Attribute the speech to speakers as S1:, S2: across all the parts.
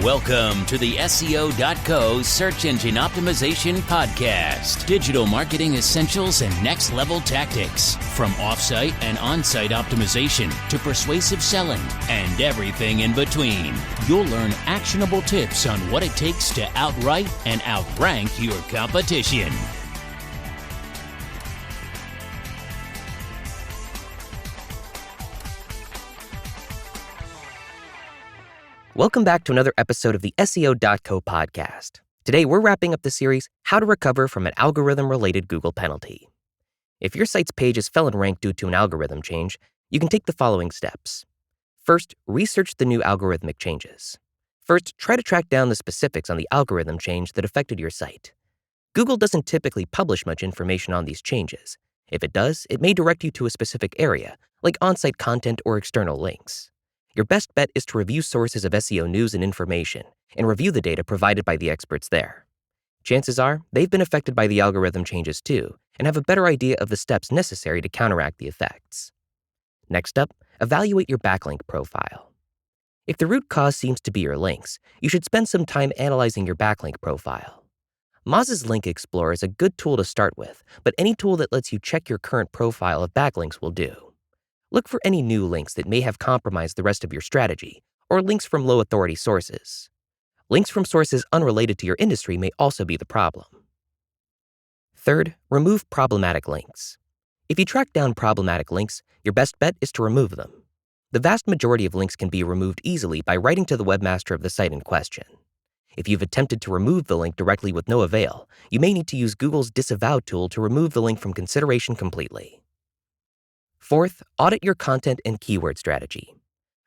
S1: Welcome to the SEO.co Search Engine Optimization Podcast. Digital marketing essentials and next-level tactics. From off-site and on-site optimization to persuasive selling and everything in between. You'll learn actionable tips on what it takes to outright and outrank your competition.
S2: Welcome back to another episode of the SEO.co podcast. Today, we're wrapping up the series, How to Recover from an Algorithm-Related Google Penalty. If your site's pages fell in rank due to an algorithm change, you can take the following steps. First, research the new algorithmic changes. First, try to track down the specifics on the algorithm change that affected your site. Google doesn't typically publish much information on these changes. If it does, it may direct you to a specific area, like on-site content or external links. Your best bet is to review sources of SEO news and information, and review the data provided by the experts there. Chances are, they've been affected by the algorithm changes too, and have a better idea of the steps necessary to counteract the effects. Next up, evaluate your backlink profile. If the root cause seems to be your links, you should spend some time analyzing your backlink profile. Moz's Link Explorer is a good tool to start with, but any tool that lets you check your current profile of backlinks will do. Look for any new links that may have compromised the rest of your strategy, or links from low-authority sources. Links from sources unrelated to your industry may also be the problem. Third, remove problematic links. If you track down problematic links, your best bet is to remove them. The vast majority of links can be removed easily by writing to the webmaster of the site in question. If you've attempted to remove the link directly with no avail, you may need to use Google's Disavow tool to remove the link from consideration completely. Fourth, audit your content and keyword strategy.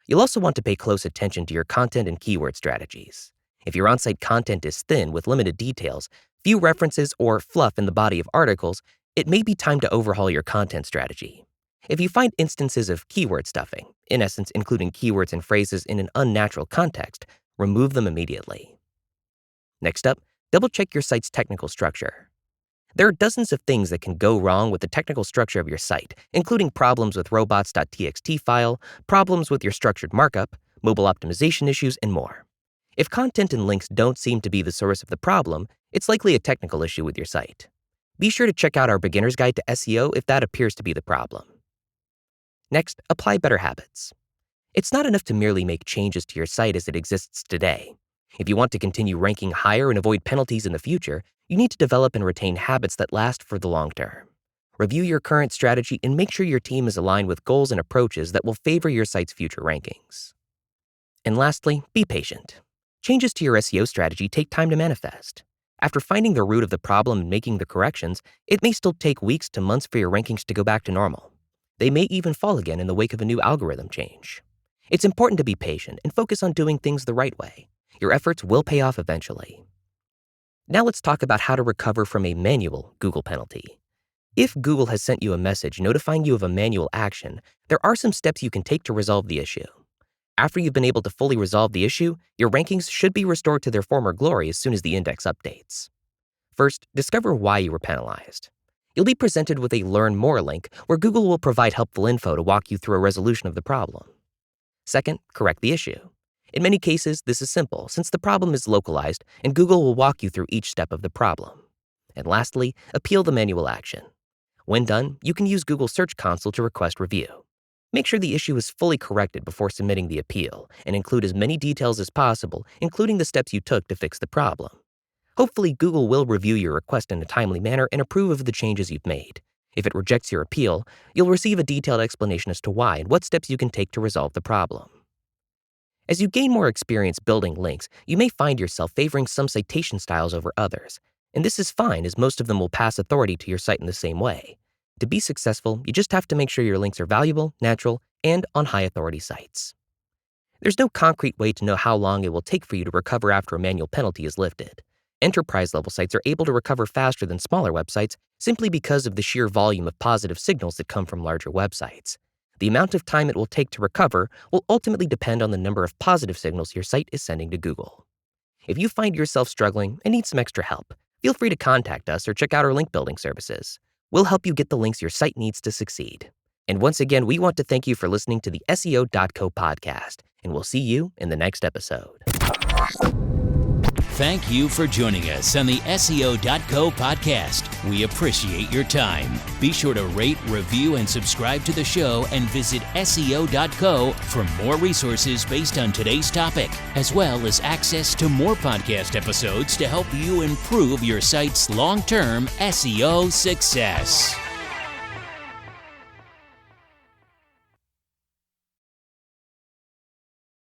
S2: You'll also want to pay close attention to your content and keyword strategies. If your on-site content is thin with limited details, few references, or fluff in the body of articles, it may be time to overhaul your content strategy. If you find instances of keyword stuffing, in essence including keywords and phrases in an unnatural context, remove them immediately. Next up, double-check your site's technical structure. There are dozens of things that can go wrong with the technical structure of your site, including problems with robots.txt file, problems with your structured markup, mobile optimization issues, and more. If content and links don't seem to be the source of the problem, it's likely a technical issue with your site. Be sure to check out our Beginner's Guide to SEO if that appears to be the problem. Next, apply better habits. It's not enough to merely make changes to your site as it exists today. If you want to continue ranking higher and avoid penalties in the future, you need to develop and retain habits that last for the long term. Review your current strategy and make sure your team is aligned with goals and approaches that will favor your site's future rankings. And lastly, be patient. Changes to your SEO strategy take time to manifest. After finding the root of the problem and making the corrections, it may still take weeks to months for your rankings to go back to normal. They may even fall again in the wake of a new algorithm change. It's important to be patient and focus on doing things the right way. Your efforts will pay off eventually. Now let's talk about how to recover from a manual Google penalty. If Google has sent you a message notifying you of a manual action, there are some steps you can take to resolve the issue. After you've been able to fully resolve the issue, your rankings should be restored to their former glory as soon as the index updates. First, discover why you were penalized. You'll be presented with a Learn More link where Google will provide helpful info to walk you through a resolution of the problem. Second, correct the issue. In many cases, this is simple since the problem is localized and Google will walk you through each step of the problem. And lastly, appeal the manual action. When done, you can use Google Search Console to request review. Make sure the issue is fully corrected before submitting the appeal and include as many details as possible, including the steps you took to fix the problem. Hopefully, Google will review your request in a timely manner and approve of the changes you've made. If it rejects your appeal, you'll receive a detailed explanation as to why and what steps you can take to resolve the problem. As you gain more experience building links, you may find yourself favoring some citation styles over others. And this is fine as most of them will pass authority to your site in the same way. To be successful, you just have to make sure your links are valuable, natural, and on high authority sites. There's no concrete way to know how long it will take for you to recover after a manual penalty is lifted. Enterprise-level sites are able to recover faster than smaller websites simply because of the sheer volume of positive signals that come from larger websites. The amount of time it will take to recover will ultimately depend on the number of positive signals your site is sending to Google. If you find yourself struggling and need some extra help, feel free to contact us or check out our link building services. We'll help you get the links your site needs to succeed. And once again, we want to thank you for listening to the SEO.co podcast, and we'll see you in the next episode.
S1: Thank you for joining us on the SEO.co podcast. We appreciate your time. Be sure to rate, review, and subscribe to the show and visit SEO.co for more resources based on today's topic, as well as access to more podcast episodes to help you improve your site's long-term SEO success.